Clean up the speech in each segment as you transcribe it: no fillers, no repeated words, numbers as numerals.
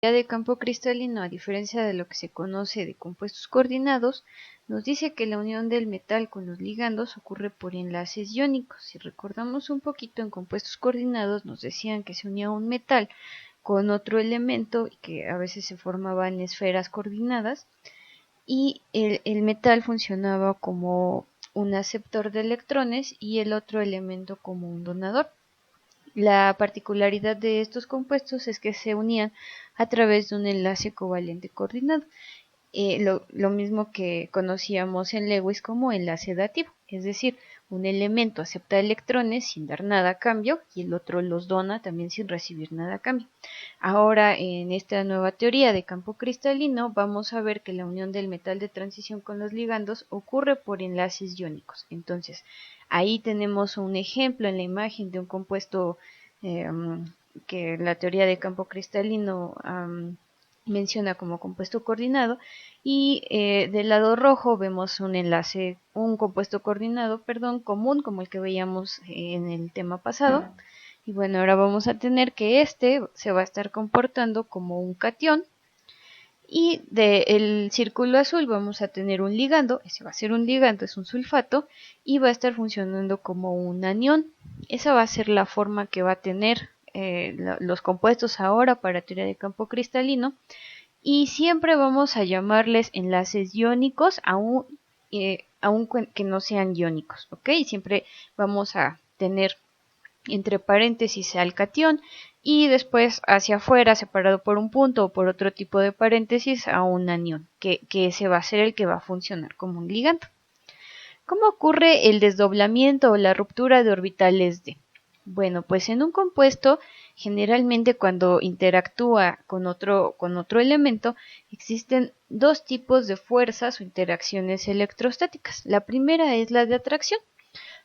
de campo cristalino, a diferencia de lo que se conoce de compuestos coordinados, nos dice que la unión del metal con los ligandos ocurre por enlaces iónicos. Si recordamos un poquito, en compuestos coordinados nos decían que se unía un metal con otro elemento que a veces se formaban esferas coordinadas, y el metal funcionaba como un aceptor de electrones y el otro elemento como un donador. La particularidad de estos compuestos es que se unían a través de un enlace covalente coordinado, lo mismo que conocíamos en Lewis como enlace dativo, es decir, un elemento acepta electrones sin dar nada a cambio y el otro los dona también sin recibir nada a cambio. Ahora, en esta nueva teoría de campo cristalino, vamos a ver que la unión del metal de transición con los ligandos ocurre por enlaces iónicos. Entonces, ahí tenemos un ejemplo en la imagen de un compuesto eh, que la teoría de campo cristalino menciona como compuesto coordinado, y del lado rojo vemos un compuesto coordinado, común, como el que veíamos en el tema pasado. Y bueno, ahora vamos a tener que este se va a estar comportando como un catión, y del círculo azul vamos a tener un ligando. Ese va a ser un ligando, es un sulfato, y va a estar funcionando como un anión. Esa va a ser la forma que va a tener los compuestos ahora para teoría de campo cristalino, y siempre vamos a llamarles enlaces iónicos aun que no sean iónicos, ¿ok? Siempre vamos a tener entre paréntesis al catión y después hacia afuera, separado por un punto o por otro tipo de paréntesis, a un anión, que ese va a ser el que va a funcionar como un ligando. ¿Cómo ocurre el desdoblamiento o la ruptura de orbitales d? Bueno, pues en un compuesto, generalmente cuando interactúa con otro elemento, existen dos tipos de fuerzas o interacciones electrostáticas. La primera es la de atracción,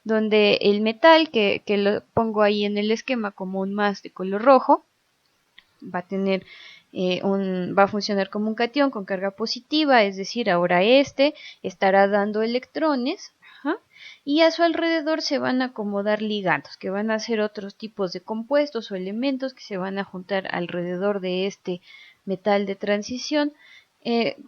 donde el metal, que lo pongo ahí en el esquema como un más de color rojo, va a tener va a funcionar como un catión con carga positiva, es decir, ahora este estará dando electrones, y a su alrededor se van a acomodar ligandos, que van a ser otros tipos de compuestos o elementos que se van a juntar alrededor de este metal de transición,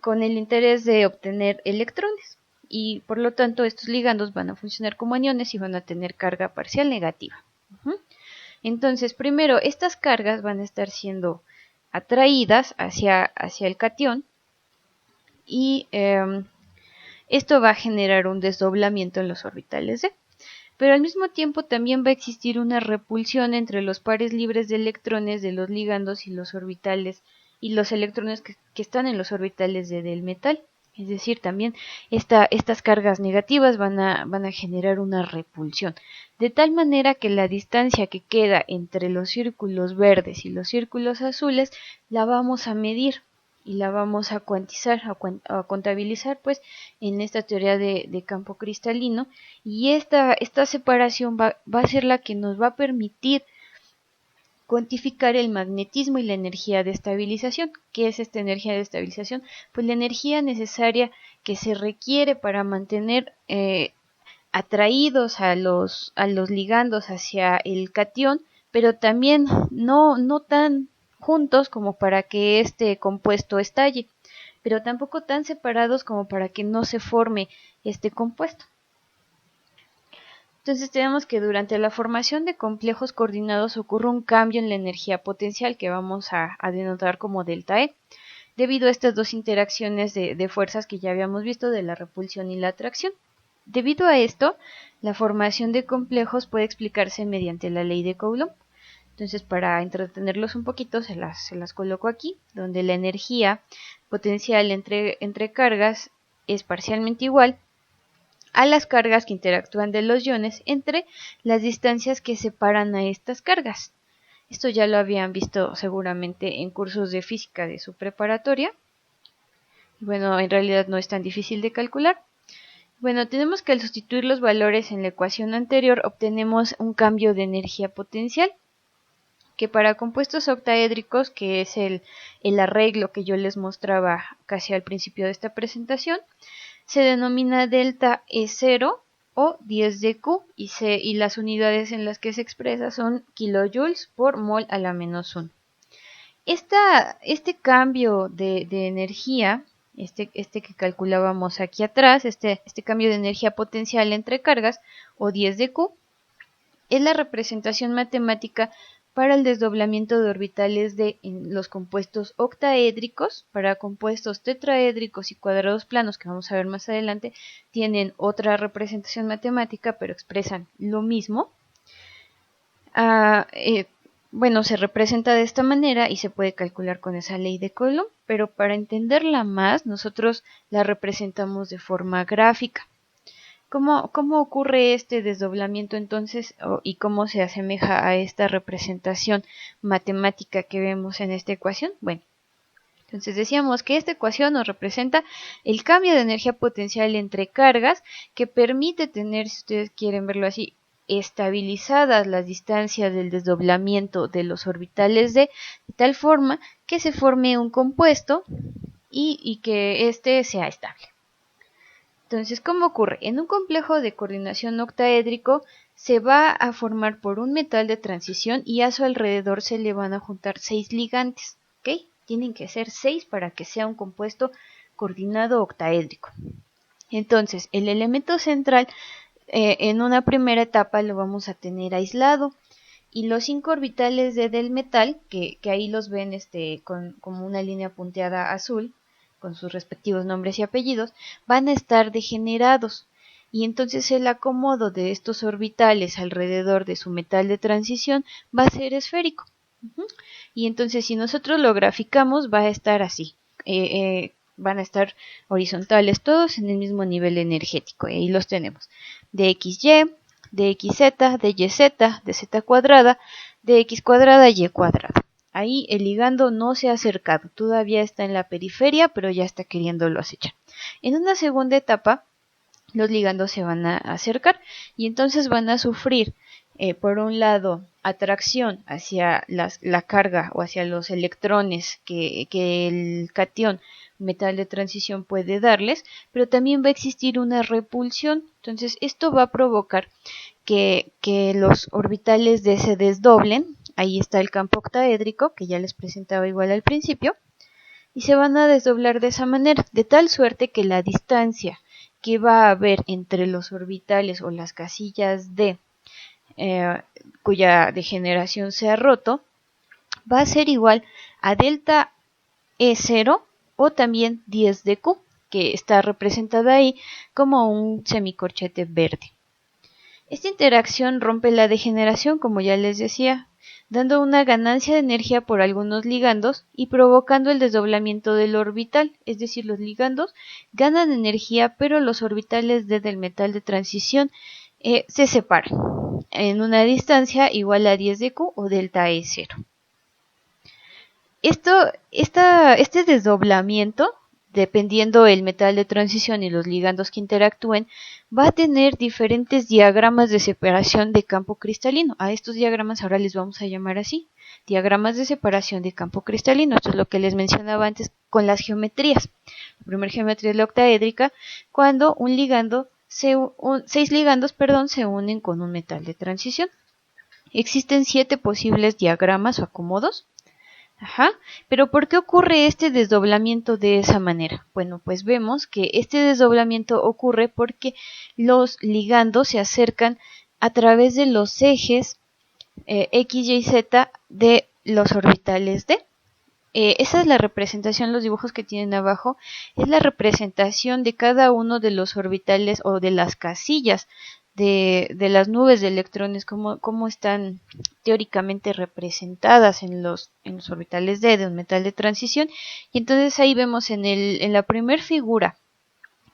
con el interés de obtener electrones, y por lo tanto estos ligandos van a funcionar como aniones y van a tener carga parcial negativa. Entonces, primero, estas cargas van a estar siendo atraídas hacia el catión, y esto va a generar un desdoblamiento en los orbitales d. Pero al mismo tiempo también va a existir una repulsión entre los pares libres de electrones de los ligandos y los orbitales y los electrones que están en los orbitales del metal. Es decir, también estas cargas negativas van a generar una repulsión, de tal manera que la distancia que queda entre los círculos verdes y los círculos azules la vamos a medir y la vamos a cuantizar, a contabilizar, pues, en esta teoría de campo cristalino, y esta separación va a ser la que nos va a permitir cuantificar el magnetismo y la energía de estabilización. ¿Qué es esta energía de estabilización? Pues la energía necesaria que se requiere para mantener atraídos a los ligandos hacia el catión, pero también no tan juntos como para que este compuesto estalle, pero tampoco tan separados como para que no se forme este compuesto. Entonces tenemos que durante la formación de complejos coordinados ocurre un cambio en la energía potencial que vamos a denotar como delta E, debido a estas dos interacciones de fuerzas que ya habíamos visto, de la repulsión y la atracción. Debido a esto, la formación de complejos puede explicarse mediante la ley de Coulomb. Entonces, para entretenerlos un poquito, se las coloco aquí, donde la energía potencial entre cargas es parcialmente igual a las cargas que interactúan de los iones entre las distancias que separan a estas cargas. Esto ya lo habían visto seguramente en cursos de física de su preparatoria. Bueno, en realidad no es tan difícil de calcular. Bueno, tenemos que al sustituir los valores en la ecuación anterior obtenemos un cambio de energía potencial, que para compuestos octaédricos, que es el arreglo que yo les mostraba casi al principio de esta presentación, se denomina delta E0 o 10 de Q, y las unidades en las que se expresa son kilojoules por mol a la menos 1. Este cambio de energía, este que calculábamos aquí atrás, este cambio de energía potencial entre cargas, o 10 de Q, es la representación matemática para el desdoblamiento de orbitales en los compuestos octaédricos. Para compuestos tetraédricos y cuadrados planos, que vamos a ver más adelante, tienen otra representación matemática, pero expresan lo mismo. Bueno, se representa de esta manera y se puede calcular con esa ley de Coulomb, pero para entenderla más, nosotros la representamos de forma gráfica. ¿Cómo ocurre este desdoblamiento entonces y cómo se asemeja a esta representación matemática que vemos en esta ecuación? Bueno, entonces decíamos que esta ecuación nos representa el cambio de energía potencial entre cargas que permite tener, si ustedes quieren verlo así, estabilizadas las distancias del desdoblamiento de los orbitales de tal forma que se forme un compuesto y que éste sea estable. Entonces, ¿cómo ocurre? En un complejo de coordinación octaédrico se va a formar por un metal de transición y a su alrededor se le van a juntar 6 ligantes, ¿ok? Tienen que ser 6 para que sea un compuesto coordinado octaédrico. Entonces, el elemento central en una primera etapa lo vamos a tener aislado y los 5 orbitales del metal, que ahí los ven como una línea punteada azul, con sus respectivos nombres y apellidos, van a estar degenerados y entonces el acomodo de estos orbitales alrededor de su metal de transición va a ser esférico. Y entonces si nosotros lo graficamos va a estar así, van a estar horizontales todos en el mismo nivel energético, y ahí los tenemos, dxy, dxz, dyz, dz cuadrada, dx cuadrada, y cuadrada. Ahí el ligando no se ha acercado, todavía está en la periferia, pero ya está queriéndolo acechar. En una segunda etapa, los ligandos se van a acercar y entonces van a sufrir, por un lado, atracción hacia la carga o hacia los electrones que el catión metal de transición puede darles, pero también va a existir una repulsión. Entonces esto va a provocar que los orbitales se desdoblen. Ahí está el campo octaédrico, que ya les presentaba igual al principio, y se van a desdoblar de esa manera, de tal suerte que la distancia que va a haber entre los orbitales o las casillas cuya degeneración se ha roto, va a ser igual a delta E0 o también 10 de Q, que está representada ahí como un semicorchete verde. Esta interacción rompe la degeneración, como ya les decía, dando una ganancia de energía por algunos ligandos y provocando el desdoblamiento del orbital, es decir, los ligandos ganan energía, pero los orbitales del metal de transición se separan en una distancia igual a 10 de Q o delta E0. Este desdoblamiento, dependiendo el metal de transición y los ligandos que interactúen, va a tener diferentes diagramas de separación de campo cristalino. A estos diagramas ahora les vamos a llamar así, diagramas de separación de campo cristalino. Esto es lo que les mencionaba antes con las geometrías. La primera geometría es la octaédrica, cuando 6 ligandos se unen con un metal de transición. Existen 7 posibles diagramas o acomodos. Pero ¿por qué ocurre este desdoblamiento de esa manera? Bueno, pues vemos que este desdoblamiento ocurre porque los ligandos se acercan a través de los ejes X, Y, Z de los orbitales D. Esa es la representación, los dibujos que tienen abajo, es la representación de cada uno de los orbitales o de las casillas de las nubes de electrones, cómo están teóricamente representadas en los orbitales de un metal de transición. Y entonces ahí vemos en la primera figura,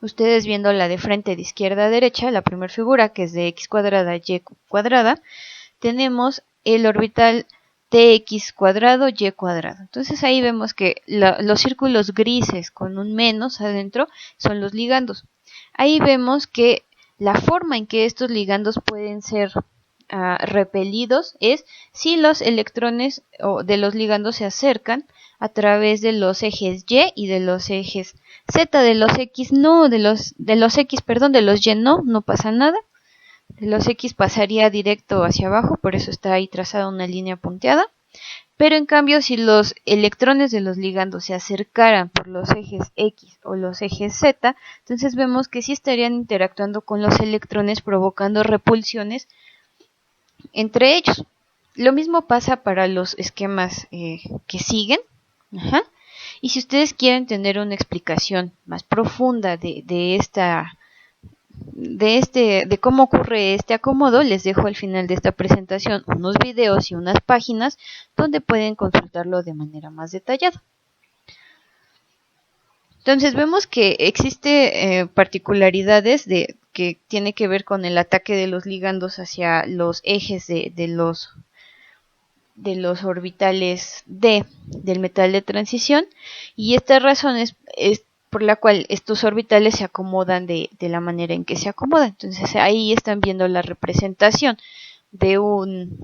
ustedes viendo la de frente de izquierda a derecha, la primera figura que es de x cuadrada, y cuadrada, tenemos el orbital tx cuadrado, y cuadrado. Entonces ahí vemos que los círculos grises con un menos adentro son los ligandos. Ahí vemos que la forma en que estos ligandos pueden ser repelidos es si los electrones de los ligandos se acercan a través de los ejes Y y de los ejes Z. De los X no, de los Y no pasa nada. De los X pasaría directo hacia abajo, por eso está ahí trazada una línea punteada. Pero en cambio, si los electrones de los ligandos se acercaran por los ejes X o los ejes Z, entonces vemos que sí estarían interactuando con los electrones, provocando repulsiones entre ellos. Lo mismo pasa para los esquemas que siguen. Ajá. Y si ustedes quieren tener una explicación más profunda de cómo ocurre este acomodo, les dejo al final de esta presentación unos videos y unas páginas donde pueden consultarlo de manera más detallada. Entonces vemos que existe particularidades que tiene que ver con el ataque de los ligandos hacia los ejes de los orbitales D del metal de transición, y esta razón es por la cual estos orbitales se acomodan de la manera en que se acomodan. Entonces ahí están viendo la representación de un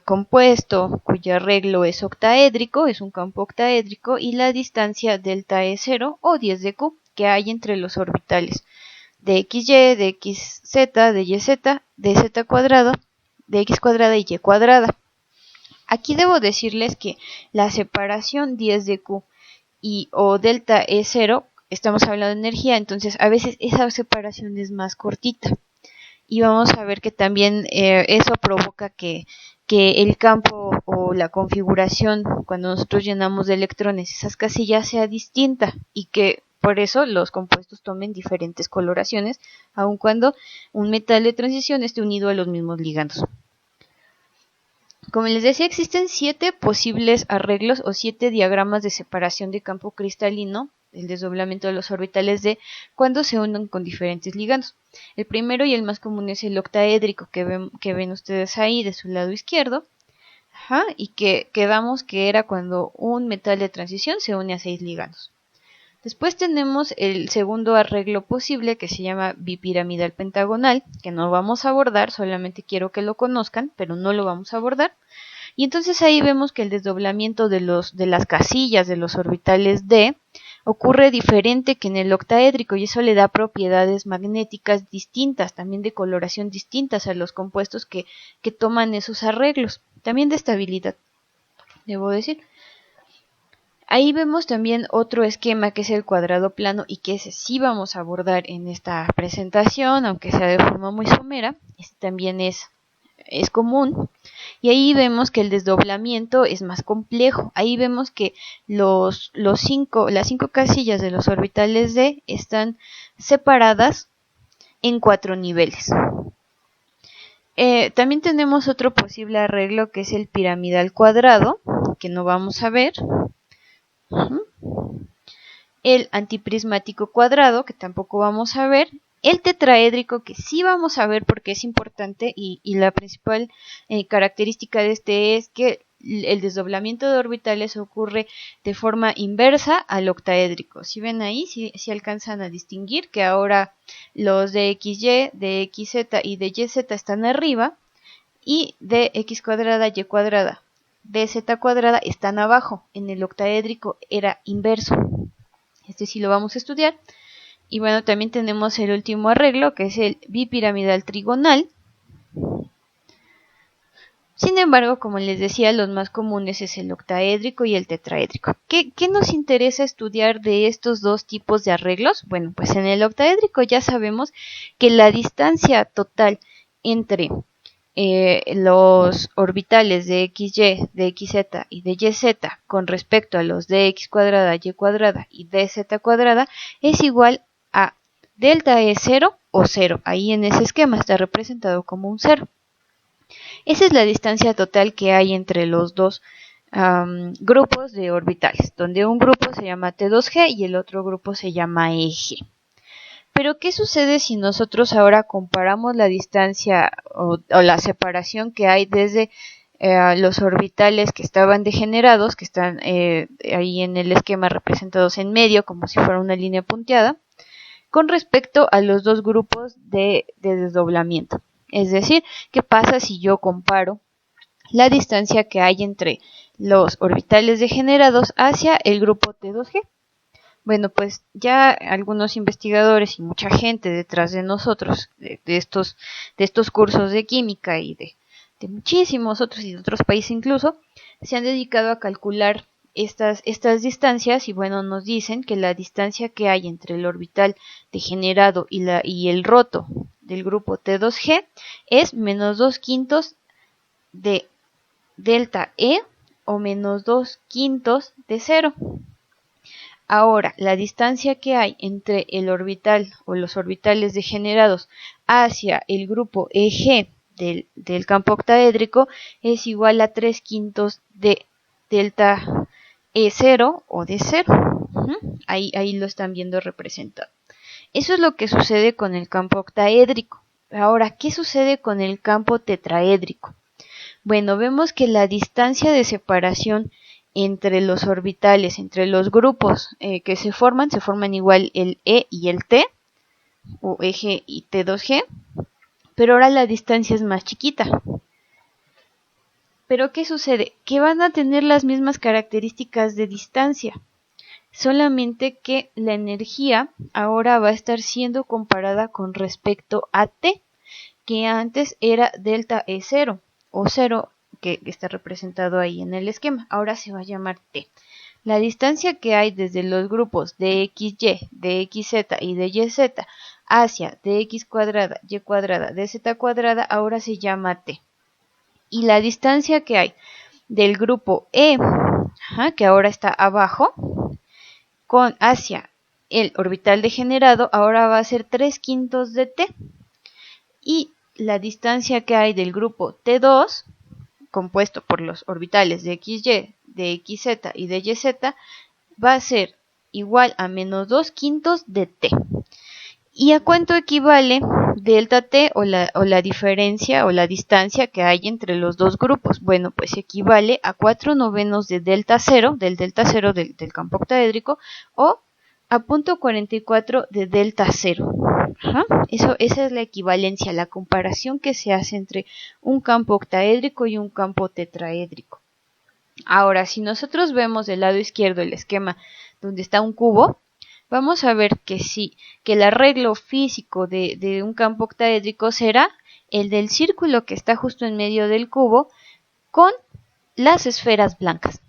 compuesto cuyo arreglo es octaédrico, es un campo octaédrico, y la distancia delta E0 o 10 de Q que hay entre los orbitales de XY, de XZ, de YZ, de Z cuadrado, de X cuadrada y Y cuadrada. Aquí debo decirles que la separación 10 de Q o delta E0, estamos hablando de energía, entonces a veces esa separación es más cortita. Y vamos a ver que también eso provoca que el campo o la configuración, cuando nosotros llenamos de electrones esas casillas, sea distinta, y que por eso los compuestos tomen diferentes coloraciones, aun cuando un metal de transición esté unido a los mismos ligandos. Como les decía, existen 7 posibles arreglos o 7 diagramas de separación de campo cristalino, el desdoblamiento de los orbitales D, cuando se unen con diferentes ligandos. El primero y el más común es el octaédrico, que ven ustedes ahí de su lado izquierdo, y que quedamos que era cuando un metal de transición se une a 6 ligandos. Después tenemos el segundo arreglo posible, que se llama bipiramidal pentagonal, que no vamos a abordar, solamente quiero que lo conozcan, pero no lo vamos a abordar. Y entonces ahí vemos que el desdoblamiento de las casillas de los orbitales D ocurre diferente que en el octaédrico, y eso le da propiedades magnéticas distintas, también de coloración distintas a los compuestos que toman esos arreglos, también de estabilidad, debo decir. Ahí vemos también otro esquema, que es el cuadrado plano, y que ese sí vamos a abordar en esta presentación, aunque sea de forma muy somera. Este también es común, y ahí vemos que el desdoblamiento es más complejo. Ahí vemos que las 5 casillas de los orbitales D están separadas en 4 niveles. También tenemos otro posible arreglo, que es el piramidal cuadrado, que no vamos a ver. El antiprismático cuadrado, que tampoco vamos a ver. El tetraédrico, que sí vamos a ver porque es importante, y la principal característica de este es que el desdoblamiento de orbitales ocurre de forma inversa al octaédrico. Si ven ahí, si alcanzan a distinguir que ahora los de XY, de XZ y de YZ están arriba, y de X cuadrada, Y cuadrada, de Z cuadrada están abajo. En el octaédrico era inverso. Este sí lo vamos a estudiar. Y bueno, también tenemos el último arreglo, que es el bipiramidal trigonal. Sin embargo, como les decía, los más comunes es el octaédrico y el tetraédrico. ¿Qué nos interesa estudiar de estos dos tipos de arreglos? Bueno, pues en el octaédrico ya sabemos que la distancia total entre los orbitales de XY, de XZ y de YZ con respecto a los de X cuadrada, Y cuadrada y de Z cuadrada es igual a delta E0 o 0. Ahí en ese esquema está representado como un 0. Esa es la distancia total que hay entre los dos grupos de orbitales, donde un grupo se llama T2G y el otro grupo se llama eje. Pero ¿qué sucede si nosotros ahora comparamos la distancia o la separación que hay desde los orbitales que estaban degenerados, que están ahí en el esquema representados en medio como si fuera una línea punteada, con respecto a los dos grupos de desdoblamiento? Es decir, ¿qué pasa si yo comparo la distancia que hay entre los orbitales degenerados hacia el grupo T2G? Bueno, pues ya algunos investigadores y mucha gente detrás de nosotros, de estos cursos de química y de muchísimos otros y de otros países incluso, se han dedicado a calcular estas distancias y bueno, nos dicen que la distancia que hay entre el orbital degenerado y el roto del grupo T2G es menos 2/5 de delta E o menos 2/5 de 0. Ahora, la distancia que hay entre el orbital o los orbitales degenerados hacia el grupo EG del campo octaédrico es igual a 3/5 de delta E0 o de 0. Ahí lo están viendo representado. Eso es lo que sucede con el campo octaédrico. Ahora, ¿qué sucede con el campo tetraédrico? Bueno, vemos que la distancia de separación entre los orbitales, entre los grupos que se forman igual el E y el T, o EG y T2G, pero ahora la distancia es más chiquita. ¿Pero qué sucede? Que van a tener las mismas características de distancia, solamente que la energía ahora va a estar siendo comparada con respecto a T, que antes era delta E0 o 0, que está representado ahí en el esquema. Ahora se va a llamar T. La distancia que hay desde los grupos de XY, de XZ y de YZ hacia dx cuadrada, y cuadrada, dz cuadrada, ahora se llama T. Y la distancia que hay del grupo E, que ahora está abajo, hacia el orbital degenerado, ahora va a ser 3/5 de T. Y la distancia que hay del grupo T2, compuesto por los orbitales de XY, de XZ y de YZ, va a ser igual a menos 2/5 de T. ¿Y a cuánto equivale delta T o la diferencia o la distancia que hay entre los dos grupos? Bueno, pues equivale a 4/9 de delta 0, del campo octaédrico, o a 0.44 de delta 0. Esa es la equivalencia, la comparación que se hace entre un campo octaédrico y un campo tetraédrico. Ahora, si nosotros vemos del lado izquierdo el esquema donde está un cubo, vamos a ver que sí, que el arreglo físico de un campo octaédrico será el del círculo que está justo en medio del cubo con las esferas blancas.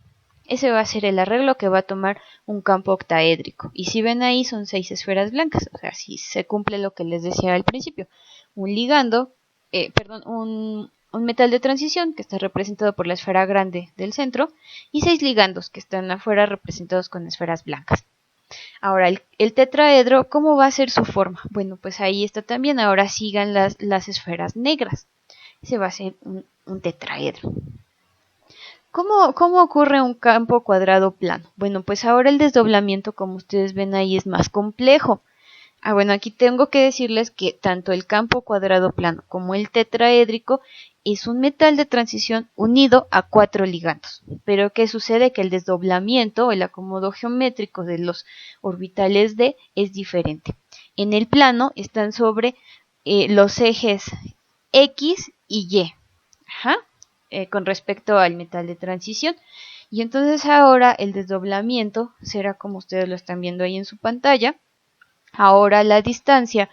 Ese va a ser el arreglo que va a tomar un campo octaédrico. Y si ven ahí son 6 esferas blancas, o sea, si se cumple lo que les decía al principio. Un ligando, un metal de transición que está representado por la esfera grande del centro y 6 ligandos que están afuera representados con esferas blancas. Ahora, el tetraedro, ¿cómo va a ser su forma? Bueno, pues ahí está también. Ahora sigan las esferas negras. Ese va a ser un tetraedro. ¿Cómo ocurre un campo cuadrado plano? Bueno, pues ahora el desdoblamiento, como ustedes ven ahí, es más complejo. Bueno, aquí tengo que decirles que tanto el campo cuadrado plano como el tetraédrico es un metal de transición unido a 4 ligandos. Pero ¿qué sucede? Que el desdoblamiento o el acomodo geométrico de los orbitales D es diferente. En el plano están sobre los ejes X y Y, con respecto al metal de transición. Y entonces ahora el desdoblamiento será como ustedes lo están viendo ahí en su pantalla. Ahora la distancia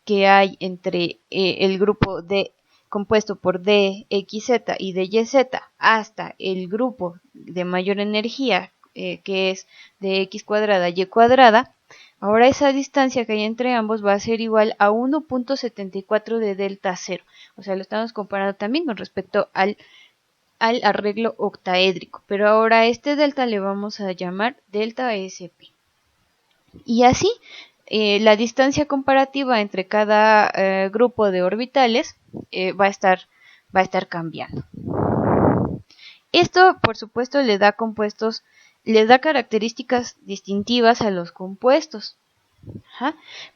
que hay entre el grupo D compuesto por D, XZ y DYZ hasta el grupo de mayor energía que es dx cuadrada, y cuadrada, ahora esa distancia que hay entre ambos va a ser igual a 1.74 de delta 0. O sea, lo estamos comparando también con respecto al arreglo octaédrico, pero ahora a este delta le vamos a llamar delta SP. Y así la distancia comparativa entre cada grupo de orbitales va a estar cambiando. Esto, por supuesto, le da características distintivas a los compuestos.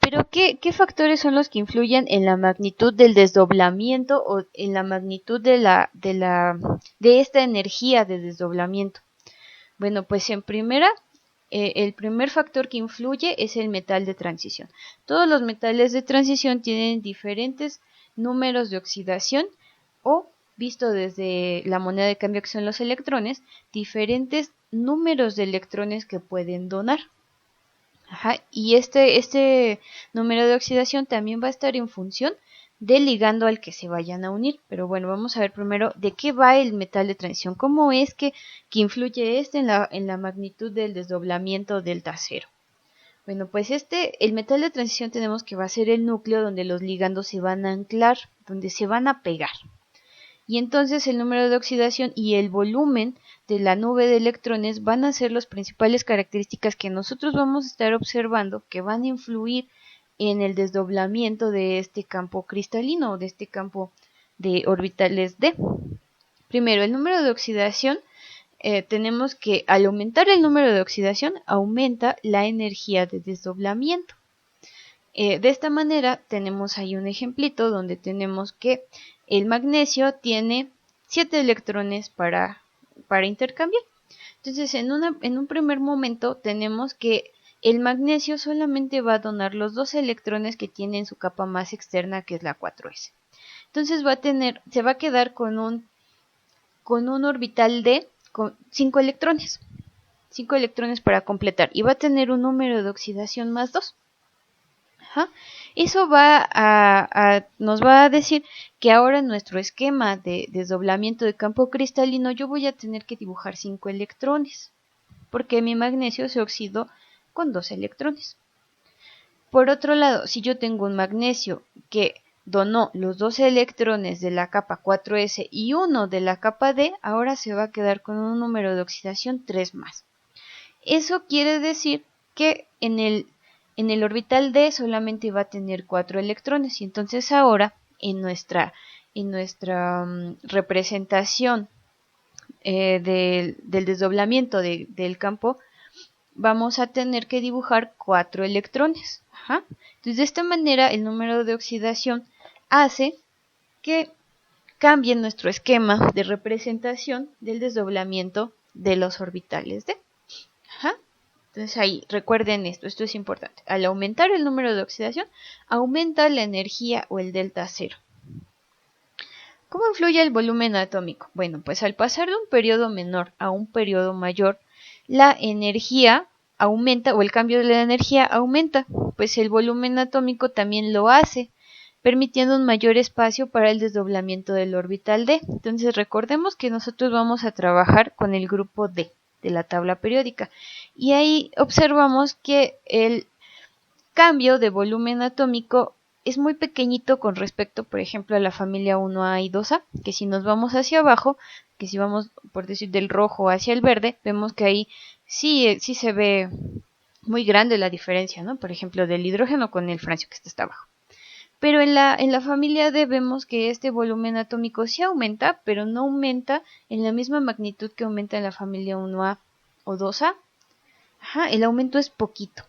Pero ¿qué factores son los que influyen en la magnitud del desdoblamiento o en la magnitud de esta energía de desdoblamiento? Bueno, pues en primera, el primer factor que influye es el metal de transición. Todos los metales de transición tienen diferentes números de oxidación o, visto desde la moneda de cambio que son los electrones, diferentes números de electrones que pueden donar. Y este número de oxidación también va a estar en función del ligando al que se vayan a unir. Pero bueno, vamos a ver primero de qué va el metal de transición, cómo es que influye en la magnitud del desdoblamiento delta cero. Bueno, pues el metal de transición tenemos que va a ser el núcleo donde los ligandos se van a anclar, donde se van a pegar. Y entonces el número de oxidación y el volumen de la nube de electrones van a ser las principales características que nosotros vamos a estar observando que van a influir en el desdoblamiento de este campo cristalino o de este campo de orbitales d. Primero, el número de oxidación. Tenemos que al aumentar el número de oxidación aumenta la energía de desdoblamiento. De esta manera tenemos ahí un ejemplito donde tenemos que el magnesio tiene 7 electrones para intercambiar. Entonces en un primer momento tenemos que el magnesio solamente va a donar los 2 electrones que tiene en su capa más externa, que es la 4s. Entonces se va a quedar con un orbital D con 5 electrones. 5 electrones para completar. Y va a tener un número de oxidación más 2. Eso nos va a decir que ahora en nuestro esquema de desdoblamiento de campo cristalino yo voy a tener que dibujar 5 electrones, porque mi magnesio se oxidó con 2 electrones. Por otro lado, si yo tengo un magnesio que donó los 2 electrones de la capa 4s y uno de la capa d, ahora se va a quedar con un número de oxidación 3 más. Eso quiere decir que en el orbital d solamente va a tener 4 electrones, y entonces ahora en nuestra representación del desdoblamiento del campo vamos a tener que dibujar 4 electrones. Entonces de esta manera el número de oxidación hace que cambie nuestro esquema de representación del desdoblamiento de los orbitales d. Entonces ahí recuerden esto es importante. Al aumentar el número de oxidación, aumenta la energía o el delta cero. ¿Cómo influye el volumen atómico? Bueno, pues al pasar de un periodo menor a un periodo mayor, la energía aumenta o el cambio de la energía aumenta, pues el volumen atómico también lo hace, permitiendo un mayor espacio para el desdoblamiento del orbital d. Entonces recordemos que nosotros vamos a trabajar con el grupo d de la tabla periódica, y ahí observamos que el cambio de volumen atómico es muy pequeñito con respecto, por ejemplo, a la familia 1A y 2A, que si nos vamos hacia abajo, que si vamos, por decir, del rojo hacia el verde, vemos que ahí sí se ve muy grande la diferencia, ¿no? Por ejemplo, del hidrógeno con el francio que está abajo. Pero en la familia D vemos que este volumen atómico sí aumenta, pero no aumenta en la misma magnitud que aumenta en la familia 1A o 2A. El aumento es poquito.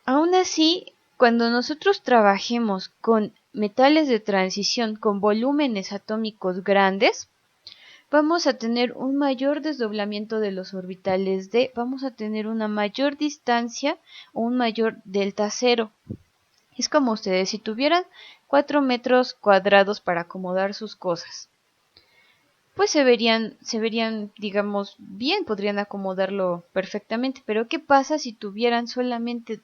Aún así, cuando nosotros trabajemos con metales de transición con volúmenes atómicos grandes, vamos a tener un mayor desdoblamiento de los orbitales D, vamos a tener una mayor distancia o un mayor delta cero. Es como ustedes si tuvieran 4 metros cuadrados para acomodar sus cosas. Pues se verían, digamos, bien, podrían acomodarlo perfectamente. Pero ¿qué pasa si tuvieran solamente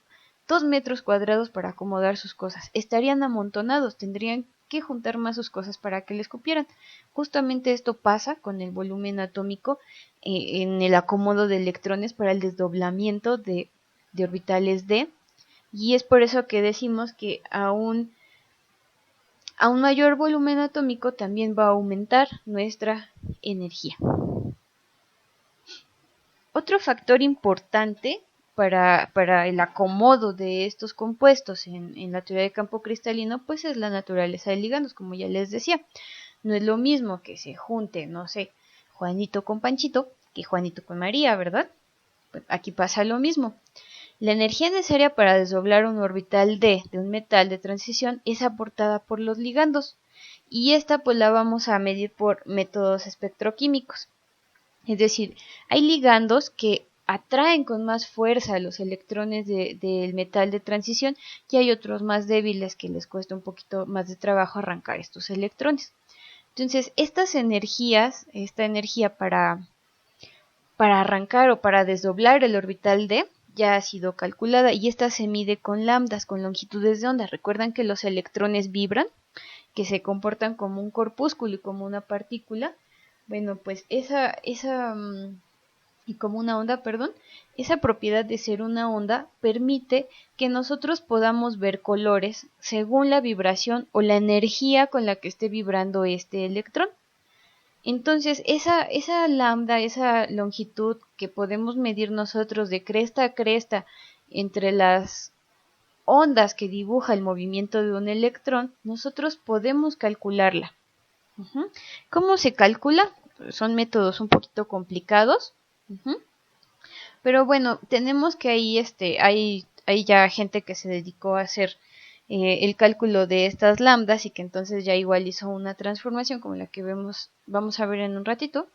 2 metros cuadrados para acomodar sus cosas? Estarían amontonados, tendrían que juntar más sus cosas para que les cupieran. Justamente esto pasa con el volumen atómico en el acomodo de electrones para el desdoblamiento de orbitales d. Y es por eso que decimos que a un mayor volumen atómico también va a aumentar nuestra energía. Otro factor importante para el acomodo de estos compuestos en la teoría de campo cristalino, pues es la naturaleza de ligandos, como ya les decía. No es lo mismo que se junte, no sé, Juanito con Panchito que Juanito con María, ¿verdad? Pues aquí pasa lo mismo. La energía necesaria para desdoblar un orbital d de un metal de transición es aportada por los ligandos, y esta pues la vamos a medir por métodos espectroquímicos. Es decir, hay ligandos que atraen con más fuerza los electrones del metal de transición, y hay otros más débiles que les cuesta un poquito más de trabajo arrancar estos electrones. Entonces, esta energía para arrancar o para desdoblar el orbital d ya ha sido calculada y esta se mide con lambdas, con longitudes de onda. Recuerdan que los electrones vibran, que se comportan como un corpúsculo y como una partícula. Bueno, pues y como una onda, perdón, esa propiedad de ser una onda permite que nosotros podamos ver colores según la vibración o la energía con la que esté vibrando este electrón. Entonces, esa lambda, esa longitud que podemos medir nosotros de cresta a cresta entre las ondas que dibuja el movimiento de un electrón, nosotros podemos calcularla. ¿Cómo se calcula? Son métodos un poquito complicados. Pero bueno, tenemos que ahí hay ya gente que se dedicó a hacer el cálculo de estas lambdas y que entonces ya igual hizo una transformación como la que vamos a ver en un ratito,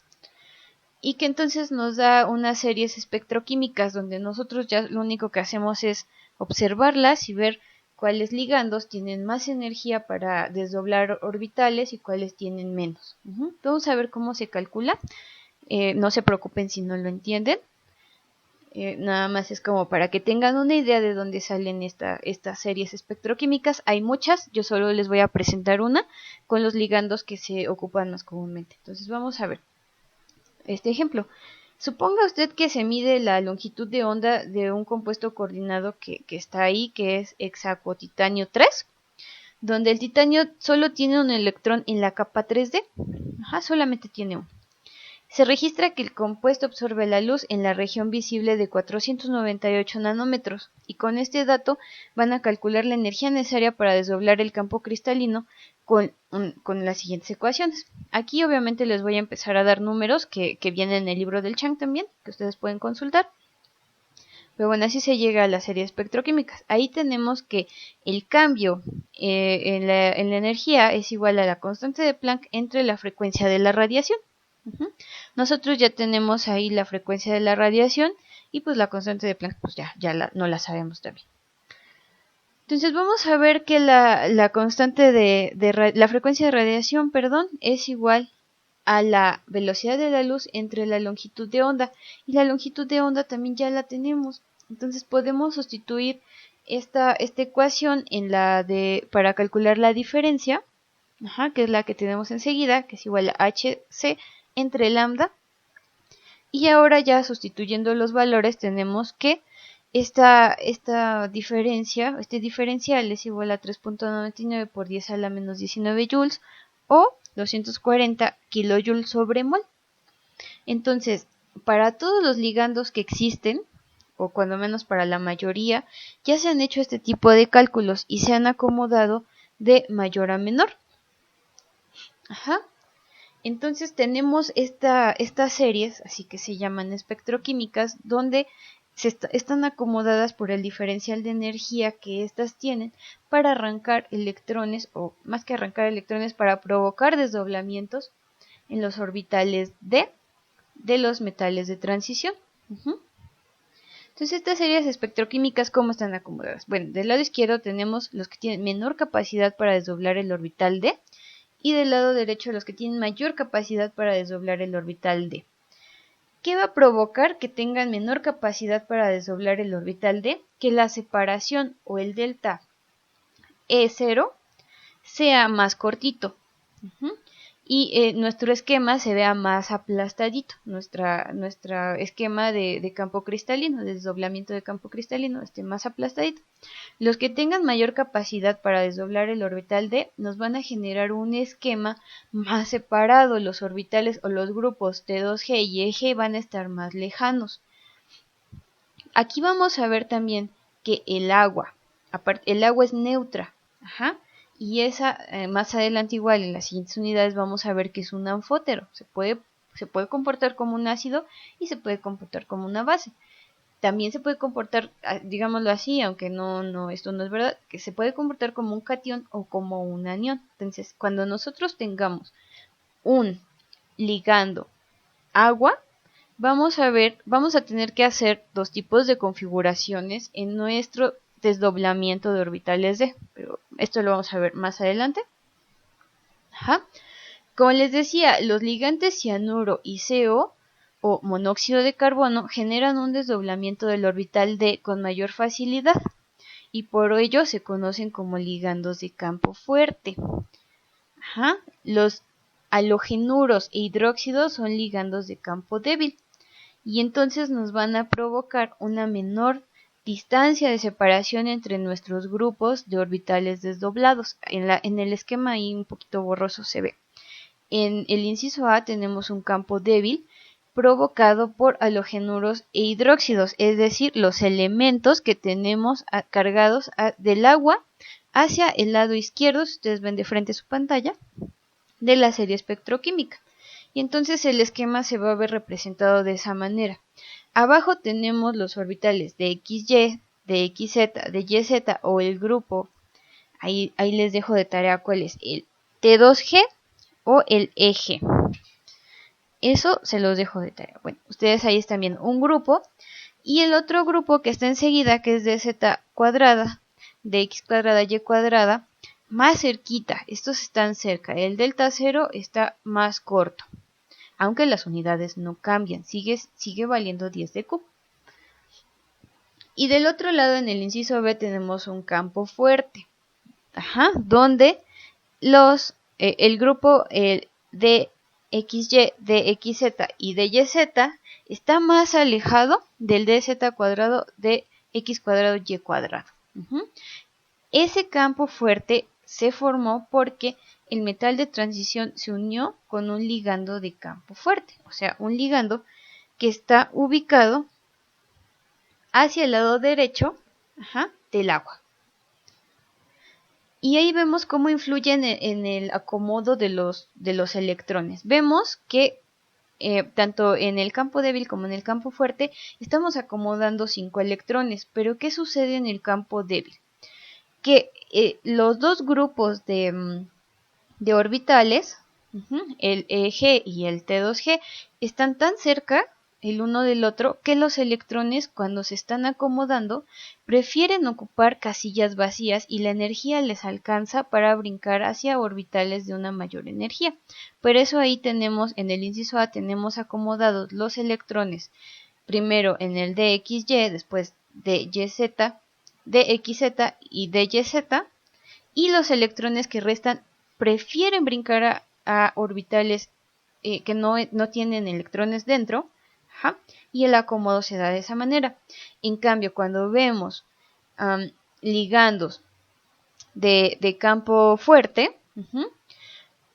y que entonces nos da unas series espectroquímicas donde nosotros ya lo único que hacemos es observarlas y ver cuáles ligandos tienen más energía para desdoblar orbitales y cuáles tienen menos. Vamos a ver cómo se calcula. No se preocupen si no lo entienden. Nada más es como para que tengan una idea de dónde salen estas series espectroquímicas. Hay muchas, yo solo les voy a presentar una con los ligandos que se ocupan más comúnmente. Entonces vamos a ver este ejemplo. Suponga usted que se mide la longitud de onda de un compuesto coordinado que está ahí, que es hexacotitanio 3, donde el titanio solo tiene un electrón en la capa 3D. Solamente tiene uno. Se registra que el compuesto absorbe la luz en la región visible de 498 nanómetros, y con este dato van a calcular la energía necesaria para desdoblar el campo cristalino con las siguientes ecuaciones. Aquí obviamente les voy a empezar a dar números que vienen en el libro del Chang también, que ustedes pueden consultar. Pero bueno, así se llega a las series espectroquímicas. Ahí tenemos que el cambio en la energía es igual a la constante de Planck entre la frecuencia de la radiación. Nosotros ya tenemos ahí la frecuencia de la radiación y pues la constante de Planck pues no la sabemos también. Entonces vamos a ver que la constante la frecuencia de radiación, perdón, es igual a la velocidad de la luz entre la longitud de onda, y la longitud de onda también ya la tenemos. Entonces podemos sustituir esta ecuación para calcular la diferencia, que es la que tenemos enseguida, que es igual a hc entre lambda, y ahora ya sustituyendo los valores tenemos que esta diferencia, este diferencial es igual a 3.99 por 10 a la menos 19 joules o 240 kilojoules sobre mol. Entonces, para todos los ligandos que existen, o cuando menos para la mayoría, ya se han hecho este tipo de cálculos y se han acomodado de mayor a menor. Entonces tenemos estas series, así que se llaman espectroquímicas, donde están acomodadas por el diferencial de energía que éstas tienen para arrancar electrones, o más que arrancar electrones, para provocar desdoblamientos en los orbitales de los metales de transición. Entonces estas series espectroquímicas, ¿cómo están acomodadas? Bueno, del lado izquierdo tenemos los que tienen menor capacidad para desdoblar el orbital D, y del lado derecho los que tienen mayor capacidad para desdoblar el orbital D. ¿Qué va a provocar que tengan menor capacidad para desdoblar el orbital D? Que la separación o el delta E0 sea más cortito. Y nuestro esquema se vea más aplastadito, nuestra esquema de campo cristalino, de desdoblamiento de campo cristalino, esté más aplastadito. Los que tengan mayor capacidad para desdoblar el orbital D nos van a generar un esquema más separado. Los orbitales o los grupos T2G y EG van a estar más lejanos. Aquí vamos a ver también que el agua es neutra, y esa más adelante igual en las siguientes unidades vamos a ver que es un anfótero. Se puede comportar como un ácido y se puede comportar como una base. También se puede comportar, digámoslo así, aunque esto no es verdad, que se puede comportar como un catión o como un anión. Entonces, cuando nosotros tengamos un ligando agua, vamos a tener que hacer dos tipos de configuraciones en nuestro desdoblamiento de orbitales D, pero esto lo vamos a ver más adelante. Como les decía, los ligantes cianuro y CO o monóxido de carbono generan un desdoblamiento del orbital D con mayor facilidad y por ello se conocen como ligandos de campo fuerte. Los halogenuros e hidróxidos son ligandos de campo débil y entonces nos van a provocar una menor distancia de separación entre nuestros grupos de orbitales desdoblados. En el esquema ahí un poquito borroso se ve. En el inciso A tenemos un campo débil provocado por halogenuros e hidróxidos, es decir, los elementos que tenemos cargados del agua hacia el lado izquierdo, si ustedes ven de frente su pantalla, de la serie espectroquímica. Y entonces el esquema se va a ver representado de esa manera. Abajo tenemos los orbitales de XY, de XZ, de YZ o el grupo. Ahí les dejo de tarea cuál es el T2G o el eje. Eso se los dejo de tarea. Bueno, ustedes ahí están viendo un grupo y el otro grupo que está enseguida, que es de Z cuadrada, de X cuadrada, Y cuadrada, más cerquita. Estos están cerca. El delta 0 está más corto. Aunque las unidades no cambian, sigue valiendo 10 de Q. Y del otro lado, en el inciso B, tenemos un campo fuerte, donde el grupo de XY, de XZ y de YZ está más alejado del DZ cuadrado de X cuadrado Y cuadrado. Ese campo fuerte se formó porque el metal de transición se unió con un ligando de campo fuerte, o sea, un ligando que está ubicado hacia el lado derecho del agua. Y ahí vemos cómo influyen en el acomodo de los electrones. Vemos que tanto en el campo débil como en el campo fuerte estamos acomodando 5 electrones, pero ¿qué sucede en el campo débil? Que los dos grupos de orbitales, el EG y el T2G, están tan cerca el uno del otro que los electrones, cuando se están acomodando, prefieren ocupar casillas vacías y la energía les alcanza para brincar hacia orbitales de una mayor energía. Por eso ahí tenemos, en el inciso A, tenemos acomodados los electrones primero en el DXY, después de YZ, DXZ y DYZ, y los electrones que restan prefieren brincar a orbitales que no tienen electrones dentro, y el acomodo se da de esa manera. En cambio, cuando vemos ligandos de campo fuerte,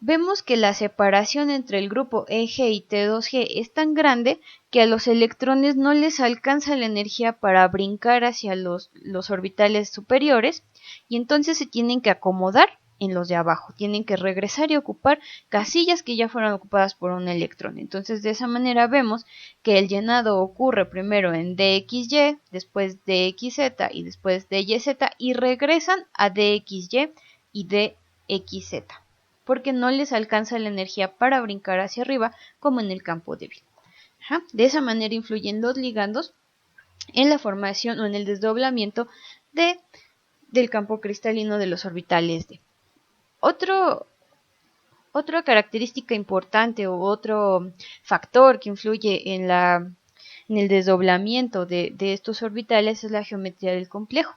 vemos que la separación entre el grupo EG y T2G es tan grande que a los electrones no les alcanza la energía para brincar hacia los orbitales superiores y entonces se tienen que acomodar en los de abajo, tienen que regresar y ocupar casillas que ya fueron ocupadas por un electrón. Entonces de esa manera vemos que el llenado ocurre primero en DXY, después DXZ y después DYZ y regresan a DXY y DXZ, porque no les alcanza la energía para brincar hacia arriba como en el campo débil. De esa manera influyen los ligandos en la formación o en el desdoblamiento del campo cristalino de los orbitales D. Otra característica importante o otro factor que influye en el desdoblamiento de estos orbitales es la geometría del complejo.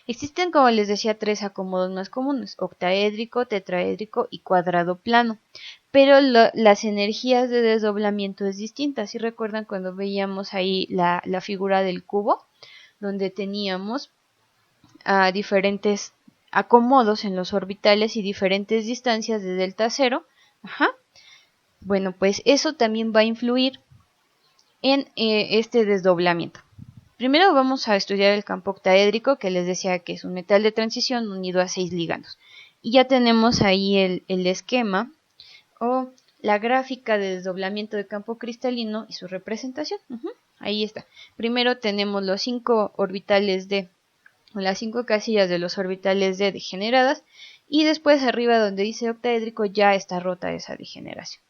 Existen, como les decía, 3 acomodos más comunes: octaédrico, tetraédrico y cuadrado plano. Pero las energías de desdoblamiento es distinta. Si recuerdan cuando veíamos ahí la figura del cubo, donde teníamos diferentes acomodos en los orbitales y diferentes distancias de delta 0. Bueno, pues eso también va a influir en este desdoblamiento. Primero vamos a estudiar el campo octaédrico, que les decía que es un metal de transición unido a 6 ligandos. Y ya tenemos ahí el esquema o la gráfica de desdoblamiento de campo cristalino y su representación. Ahí está. Primero tenemos los 5 orbitales D, o las 5 casillas de los orbitales D degeneradas, y después arriba donde dice octaédrico ya está rota esa degeneración.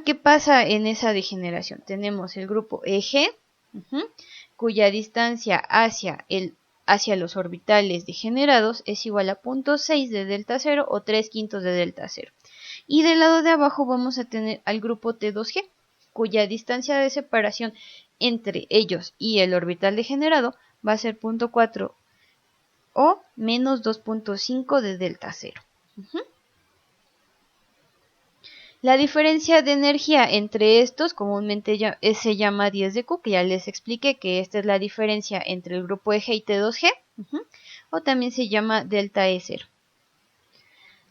¿Qué pasa en esa degeneración? Tenemos el grupo EG, cuya distancia hacia los orbitales degenerados es igual a 0.6 de delta 0 o 3/5 de delta 0. Y del lado de abajo vamos a tener al grupo T2G, cuya distancia de separación entre ellos y el orbital degenerado va a ser 0.4 o menos 2.5 de delta cero. La diferencia de energía entre estos comúnmente se llama 10 de Q, que ya les expliqué que esta es la diferencia entre el grupo eje y T2G, o también se llama delta E0.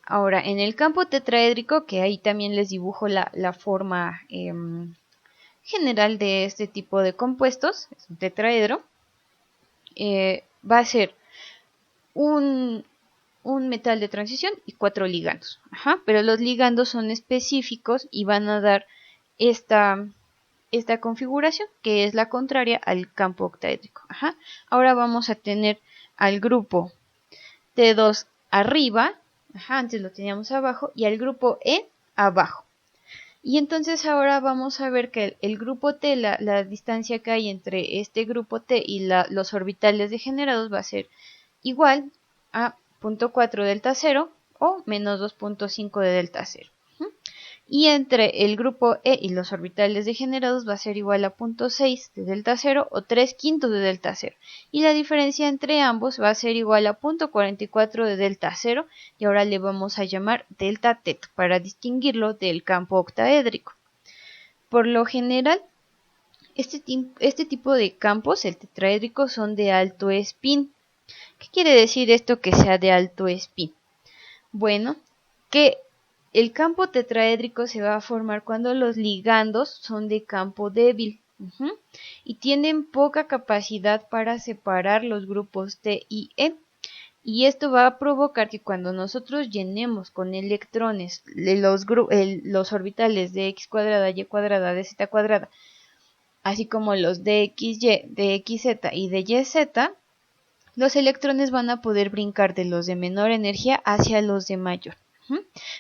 Ahora, en el campo tetraédrico, que ahí también les dibujo la forma general de este tipo de compuestos, es un tetraedro, va a ser un metal de transición y 4 ligandos. Pero los ligandos son específicos y van a dar esta configuración, que es la contraria al campo octaédrico. Ahora vamos a tener al grupo T2 arriba, antes lo teníamos abajo, y al grupo E abajo. Y entonces ahora vamos a ver que el grupo T, la distancia que hay entre este grupo T y los orbitales degenerados va a ser igual a 0.4 delta 0 o menos 2.5 de delta 0. Y entre el grupo E y los orbitales degenerados va a ser igual a 0.6 de delta 0 o 3/5 de delta 0. Y la diferencia entre ambos va a ser igual a 0.44 de delta 0, y ahora le vamos a llamar delta tet para distinguirlo del campo octaédrico. Por lo general, este tipo de campos, el tetraédrico, son de alto spin. ¿Qué quiere decir esto que sea de alto spin? Bueno, que el campo tetraédrico se va a formar cuando los ligandos son de campo débil y tienen poca capacidad para separar los grupos T y E. Y esto va a provocar que cuando nosotros llenemos con electrones los orbitales de x cuadrada, y cuadrada, de z cuadrada, así como los de xy, de xz y de yz, los electrones van a poder brincar de los de menor energía hacia los de mayor.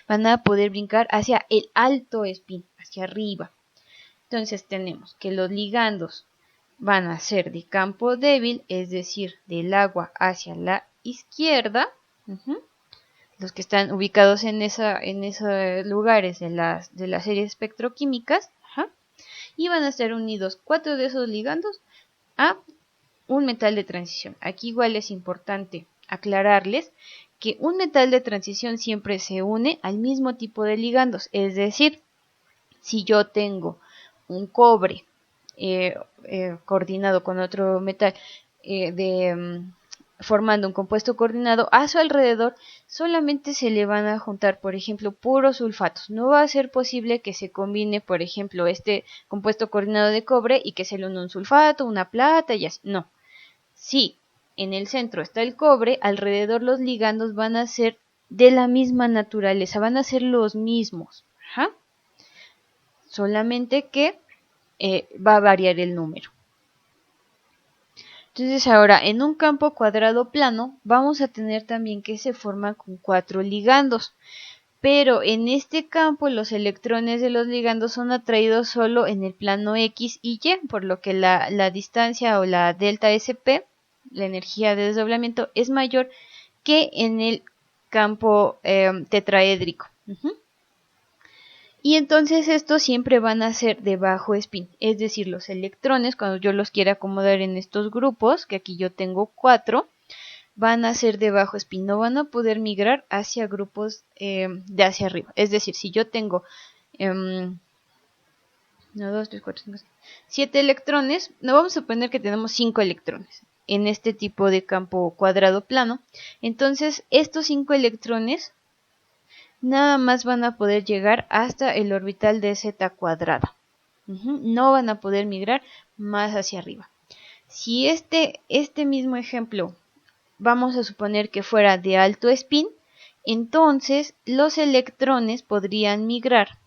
Van a poder brincar hacia el alto spin, hacia arriba. Entonces tenemos que los ligandos van a ser de campo débil, es decir, del agua hacia la izquierda. Los que están ubicados en esos lugares de las series espectroquímicas. Y van a estar unidos 4 de esos ligandos a un metal de transición. Aquí igual es importante aclararles que un metal de transición siempre se une al mismo tipo de ligandos. Es decir, si yo tengo un cobre coordinado con otro metal formando un compuesto coordinado, a su alrededor solamente se le van a juntar, por ejemplo, puros sulfatos. No va a ser posible que se combine, por ejemplo, este compuesto coordinado de cobre y que se le une un sulfato, una plata y así. No. Si en el centro está el cobre, alrededor los ligandos van a ser de la misma naturaleza, van a ser los mismos. Solamente que va a variar el número. Entonces ahora, en un campo cuadrado plano, vamos a tener también que se forma con 4 ligandos. Pero en este campo los electrones de los ligandos son atraídos solo en el plano X y Y, por lo que la distancia o la delta SP, la energía de desdoblamiento, es mayor que en el campo tetraédrico. Y entonces estos siempre van a ser de bajo spin, es decir, los electrones, cuando yo los quiera acomodar en estos grupos, que aquí yo tengo 4, van a ser de bajo spin, no van a poder migrar hacia grupos de hacia arriba. Es decir, si yo tengo 7 electrones, no vamos a suponer que tenemos 5 electrones en este tipo de campo cuadrado plano, entonces estos 5 electrones nada más van a poder llegar hasta el orbital de z cuadrada. No van a poder migrar más hacia arriba. Si este mismo ejemplo vamos a suponer que fuera de alto spin, entonces los electrones podrían migrar.